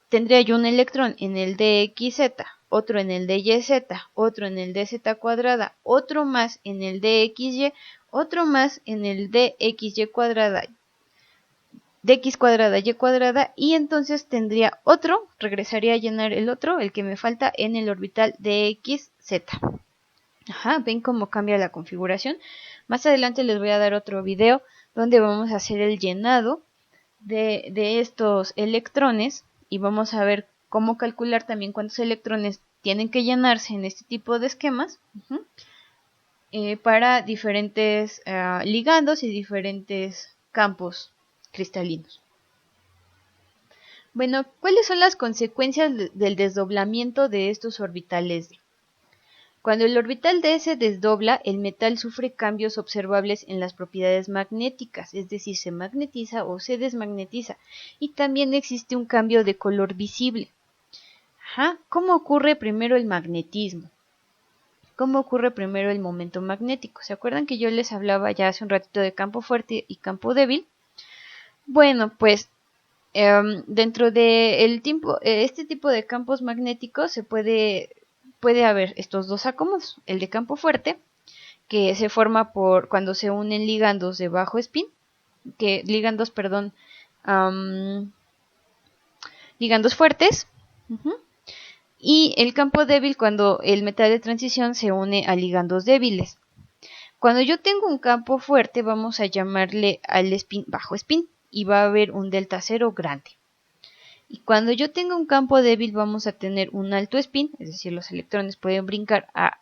Tendría yo un electrón en el dxz, otro en el dyz, otro en el dz cuadrada, otro más en el dxy, otro más en el dxy cuadrada, dx cuadrada, y cuadrada, y entonces tendría otro, regresaría a llenar el otro, el que me falta, en el orbital dxz. ¿Ven cómo cambia la configuración? Más adelante les voy a dar otro video donde vamos a hacer el llenado de estos electrones y vamos a ver cómo calcular también cuántos electrones tienen que llenarse en este tipo de esquemas para diferentes ligandos y diferentes campos cristalinos. Bueno, ¿cuáles son las consecuencias del desdoblamiento de estos orbitales D? Cuando el orbital D se desdobla, el metal sufre cambios observables en las propiedades magnéticas, es decir, se magnetiza o se desmagnetiza, y también existe un cambio de color visible. ¿Cómo ocurre primero el magnetismo? ¿Cómo ocurre primero el momento magnético? ¿Se acuerdan que yo les hablaba ya hace un ratito de campo fuerte y campo débil? Bueno, pues dentro de este tipo de campos magnéticos se puede haber estos dos átomos, el de campo fuerte, que se forma cuando se unen ligandos de bajo spin, ligandos fuertes, y el campo débil cuando el metal de transición se une a ligandos débiles. Cuando yo tengo un campo fuerte, vamos a llamarle al spin bajo spin, y va a haber un delta cero grande. Y cuando yo tenga un campo débil vamos a tener un alto spin, es decir, los electrones pueden brincar a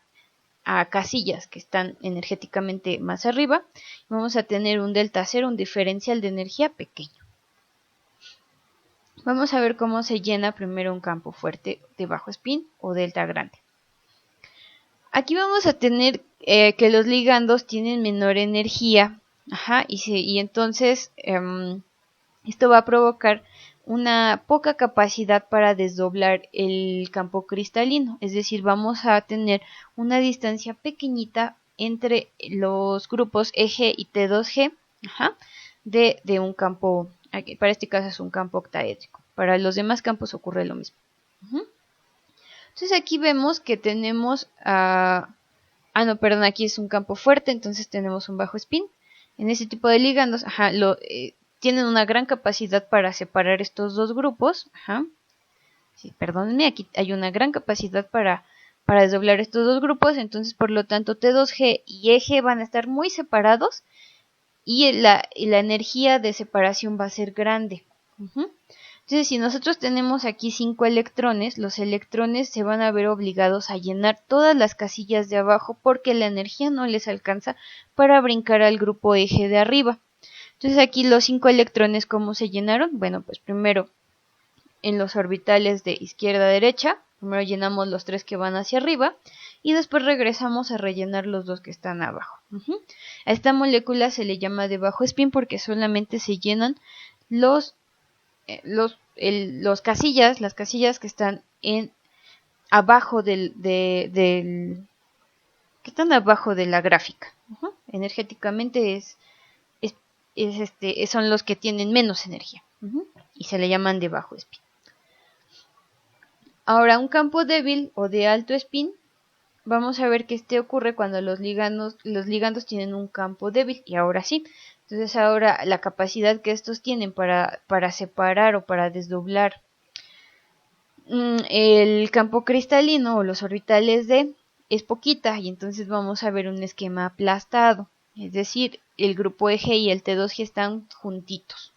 casillas que están energéticamente más arriba. Vamos a tener un delta cero, un diferencial de energía pequeño. Vamos a ver cómo se llena primero un campo fuerte de bajo spin o delta grande. Aquí vamos a tener que los ligandos tienen menor energía, y entonces esto va a provocar una poca capacidad para desdoblar el campo cristalino, es decir, vamos a tener una distancia pequeñita entre los grupos EG y T2G de un campo, para este caso es un campo octaédrico, para los demás campos ocurre lo mismo. Entonces aquí vemos que tenemos, aquí es un campo fuerte, entonces tenemos un bajo spin. En este tipo de ligandos, tienen una gran capacidad para separar estos dos grupos. Sí, perdónenme, aquí hay una gran capacidad para desdoblar estos dos grupos, entonces por lo tanto T2G y EG van a estar muy separados y la energía de separación va a ser grande. Entonces si nosotros tenemos aquí 5 electrones, los electrones se van a ver obligados a llenar todas las casillas de abajo porque la energía no les alcanza para brincar al grupo eje de arriba. Entonces aquí los 5 electrones, ¿cómo se llenaron? Bueno, pues primero en los orbitales de izquierda a derecha, primero llenamos los 3 que van hacia arriba y después regresamos a rellenar los 2 que están abajo. A esta molécula se le llama de bajo spin porque solamente se llenan las casillas que están abajo que están abajo de la gráfica. Energéticamente son los que tienen menos energía y se le llaman de bajo spin. Ahora, un campo débil o de alto spin, vamos a ver que ocurre cuando los ligandos tienen un campo débil, y ahora sí. Entonces ahora la capacidad que estos tienen para separar o para desdoblar el campo cristalino o los orbitales D es poquita, y entonces vamos a ver un esquema aplastado, es decir, el grupo eje y el T2G están juntitos.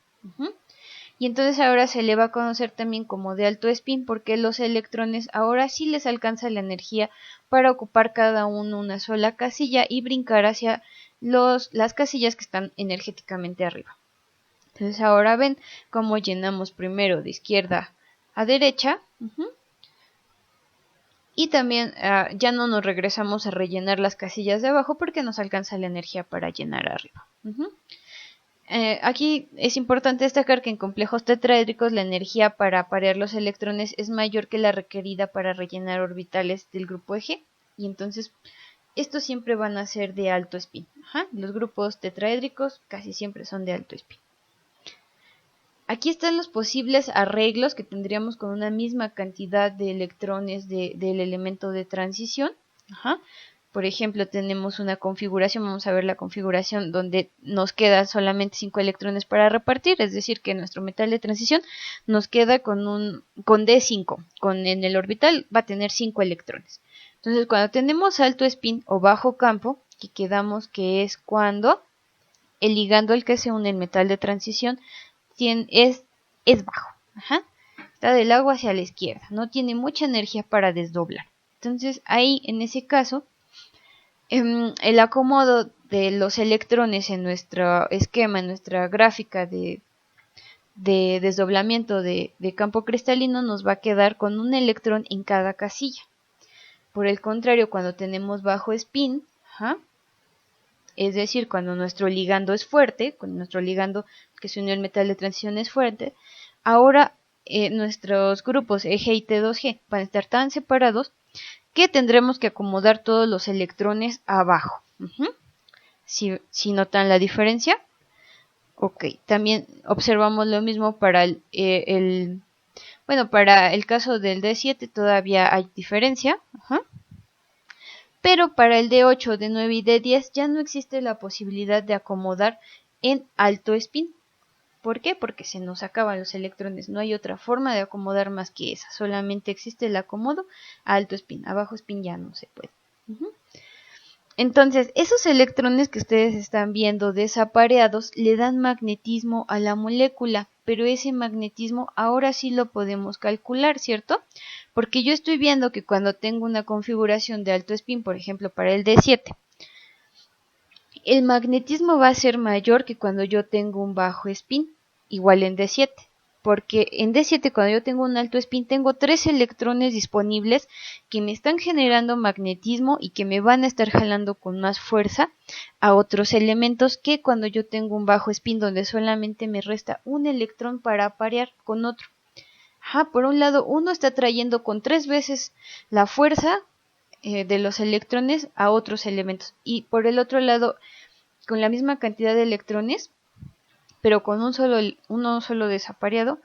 Y entonces ahora se le va a conocer también como de alto spin porque los electrones ahora sí les alcanza la energía para ocupar cada uno una sola casilla y brincar hacia las casillas que están energéticamente arriba. Entonces ahora ven cómo llenamos primero de izquierda a derecha y también ya no nos regresamos a rellenar las casillas de abajo porque nos alcanza la energía para llenar arriba. Aquí es importante destacar que en complejos tetraédricos la energía para parear los electrones es mayor que la requerida para rellenar orbitales del grupo eje, y entonces estos siempre van a ser de alto spin. Los grupos tetraédricos casi siempre son de alto spin. Aquí están los posibles arreglos que tendríamos con una misma cantidad de electrones del elemento de transición. Por ejemplo, tenemos una configuración, vamos a ver la configuración donde nos quedan solamente 5 electrones para repartir, es decir, que nuestro metal de transición nos queda con D5, en el orbital va a tener 5 electrones. Entonces, cuando tenemos alto spin o bajo campo, que quedamos que es cuando el ligando al que se une el metal de transición es bajo. está del lado hacia la izquierda, no tiene mucha energía para desdoblar. Entonces ahí, en ese caso, el acomodo de los electrones en nuestro esquema, en nuestra gráfica de desdoblamiento de campo cristalino, nos va a quedar con un electrón en cada casilla. Por el contrario, cuando tenemos bajo spin, es decir, cuando nuestro ligando es fuerte, cuando nuestro ligando que se unió al metal de transición es fuerte, ahora nuestros grupos EG y T2G van a estar tan separados que tendremos que acomodar todos los electrones abajo. Si notan la diferencia. Ok, también observamos lo mismo para para el caso del D7 todavía hay diferencia. Pero para el D8, D9 y D10 ya no existe la posibilidad de acomodar en alto spin. ¿Por qué? Porque se nos acaban los electrones. No hay otra forma de acomodar más que esa. Solamente existe el acomodo a alto spin. A bajo spin ya no se puede. Entonces, esos electrones que ustedes están viendo desapareados le dan magnetismo a la molécula, pero ese magnetismo ahora sí lo podemos calcular, ¿cierto? Porque yo estoy viendo que cuando tengo una configuración de alto spin, por ejemplo, para el D7, el magnetismo va a ser mayor que cuando yo tengo un bajo spin, igual en D7. Porque en D7 cuando yo tengo un alto spin tengo 3 electrones disponibles que me están generando magnetismo y que me van a estar jalando con más fuerza a otros elementos que cuando yo tengo un bajo spin donde solamente me resta un electrón para parear con otro. Por un lado uno está trayendo con 3 veces la fuerza de los electrones a otros elementos y por el otro lado con la misma cantidad de electrones pero con uno solo desapareado,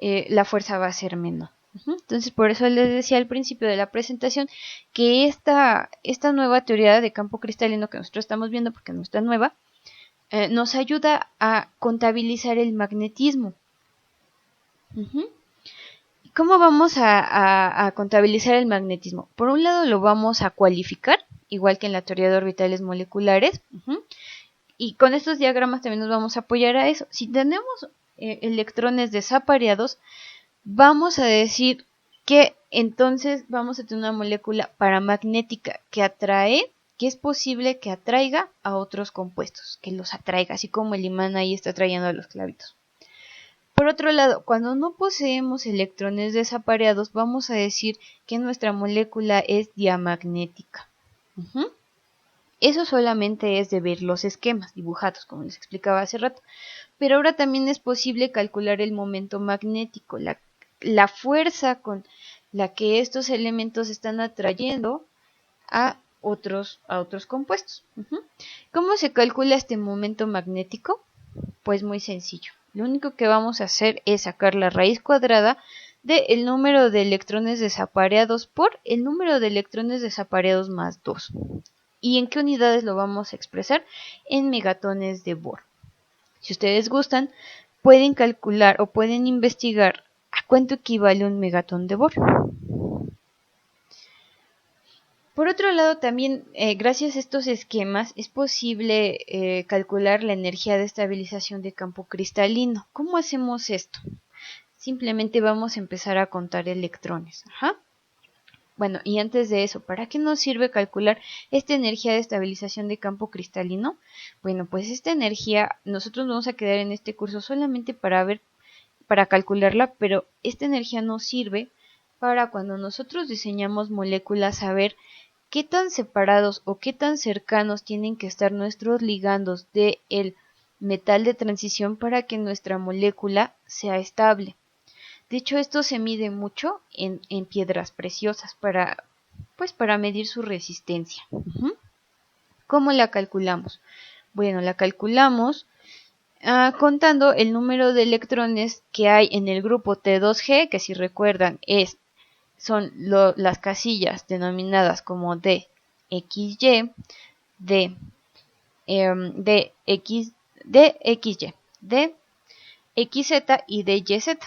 la fuerza va a ser menor. Entonces, por eso les decía al principio de la presentación que esta nueva teoría de campo cristalino que nosotros estamos viendo, porque no está nueva, nos ayuda a contabilizar el magnetismo. ¿Cómo vamos a contabilizar el magnetismo? Por un lado lo vamos a cualificar, igual que en la teoría de orbitales moleculares, y con estos diagramas también nos vamos a apoyar a eso. Si tenemos electrones desapareados, vamos a decir que entonces vamos a tener una molécula paramagnética que atrae, que es posible que atraiga a otros compuestos, que los atraiga, así como el imán ahí está atrayendo a los clavitos. Por otro lado, cuando no poseemos electrones desapareados, vamos a decir que nuestra molécula es diamagnética. Eso solamente es de ver los esquemas dibujados, como les explicaba hace rato. Pero ahora también es posible calcular el momento magnético, la fuerza con la que estos elementos están atrayendo a otros compuestos. ¿Cómo se calcula este momento magnético? Pues muy sencillo. Lo único que vamos a hacer es sacar la raíz cuadrada del número de electrones desapareados por el número de electrones desapareados más 2. ¿Y en qué unidades lo vamos a expresar? En megatones de Bohr. Si ustedes gustan, pueden calcular o pueden investigar a cuánto equivale un megatón de Bohr. Por otro lado, también gracias a estos esquemas es posible calcular la energía de estabilización de campo cristalino. ¿Cómo hacemos esto? Simplemente vamos a empezar a contar electrones. Bueno, y antes de eso, ¿para qué nos sirve calcular esta energía de estabilización de campo cristalino? Bueno, pues esta energía, nosotros vamos a quedar en este curso solamente para calcularla, pero esta energía nos sirve para cuando nosotros diseñamos moléculas saber qué tan separados o qué tan cercanos tienen que estar nuestros ligandos del metal de transición para que nuestra molécula sea estable. De hecho, esto se mide mucho en piedras preciosas para medir su resistencia. ¿Cómo la calculamos? Bueno, la calculamos contando el número de electrones que hay en el grupo T2G, que si recuerdan son las casillas denominadas como DXY, DXY, DXZ y DYZ.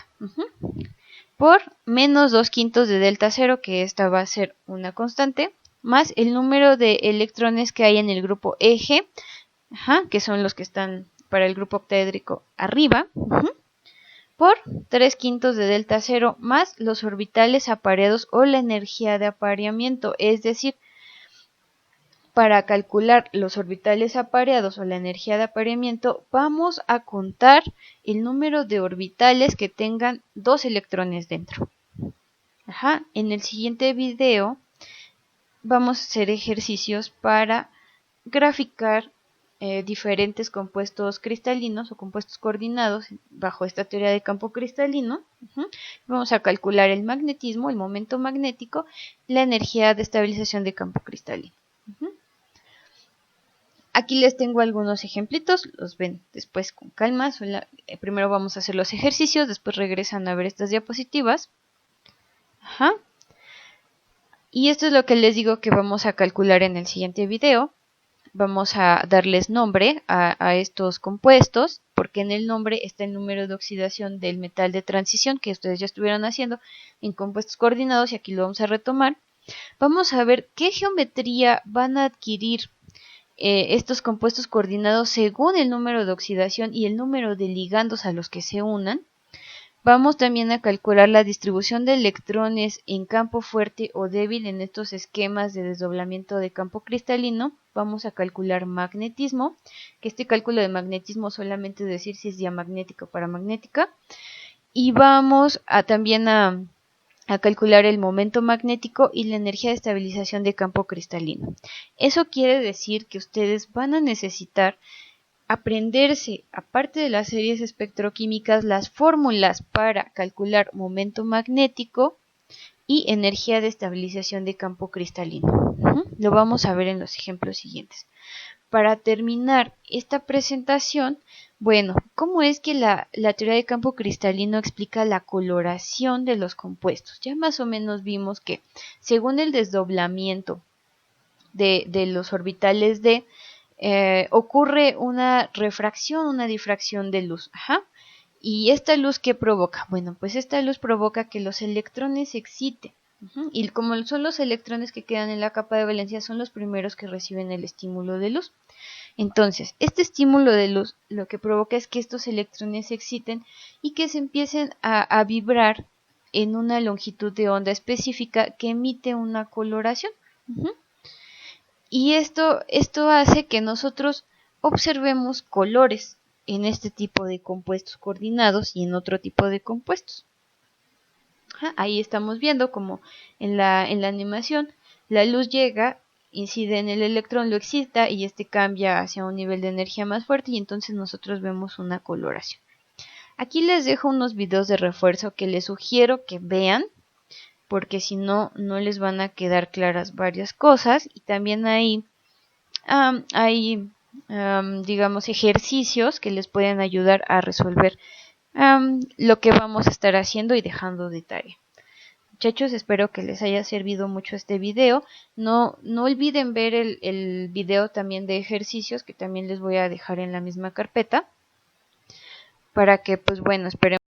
Por menos 2/5 de delta 0, que esta va a ser una constante, más el número de electrones que hay en el grupo EG, que son los que están para el grupo octaédrico arriba, por 3/5 de delta cero más los orbitales apareados o la energía de apareamiento. Es decir, para calcular los orbitales apareados o la energía de apareamiento, vamos a contar el número de orbitales que tengan 2 electrones dentro. En el siguiente video vamos a hacer ejercicios para graficar diferentes compuestos cristalinos o compuestos coordinados bajo esta teoría de campo cristalino. Vamos a calcular el magnetismo, el momento magnético, la energía de estabilización de campo cristalino. Aquí les tengo algunos ejemplitos, los ven después con calma. Primero vamos a hacer los ejercicios, después regresan a ver estas diapositivas. Y esto es lo que les digo que vamos a calcular en el siguiente video. Vamos a darles nombre a estos compuestos, porque en el nombre está el número de oxidación del metal de transición que ustedes ya estuvieron haciendo en compuestos coordinados, y aquí lo vamos a retomar. Vamos a ver qué geometría van a adquirir estos compuestos coordinados según el número de oxidación y el número de ligandos a los que se unan. Vamos también a calcular la distribución de electrones en campo fuerte o débil en estos esquemas de desdoblamiento de campo cristalino. Vamos a calcular magnetismo, que este cálculo de magnetismo solamente decir si es diamagnética o paramagnética. Y vamos también a calcular el momento magnético y la energía de estabilización de campo cristalino. Eso quiere decir que ustedes van a necesitar aprenderse, aparte de las series espectroquímicas, las fórmulas para calcular momento magnético y energía de estabilización de campo cristalino. Lo vamos a ver en los ejemplos siguientes. Para terminar esta presentación, bueno, ¿cómo es que la teoría de campo cristalino explica la coloración de los compuestos? Ya más o menos vimos que según el desdoblamiento de los orbitales D, ocurre una refracción, una difracción de luz. ¿Y esta luz qué provoca? Bueno, pues esta luz provoca que los electrones se exciten. Y como son los electrones que quedan en la capa de valencia, son los primeros que reciben el estímulo de luz. Entonces, este estímulo de luz lo que provoca es que estos electrones se exciten y que se empiecen a vibrar en una longitud de onda específica que emite una coloración. Y esto hace que nosotros observemos colores en este tipo de compuestos coordinados y en otro tipo de compuestos. Ahí estamos viendo como en la animación la luz llega, incide en el electrón, lo excita y este cambia hacia un nivel de energía más fuerte y entonces nosotros vemos una coloración. Aquí les dejo unos videos de refuerzo que les sugiero que vean, porque si no, no les van a quedar claras varias cosas. Y también hay digamos, ejercicios que les pueden ayudar a resolver lo que vamos a estar haciendo y dejando de tarea. Muchachos, espero que les haya servido mucho este video. No olviden ver el video también de ejercicios, que también les voy a dejar en la misma carpeta, para que, pues bueno, esperemos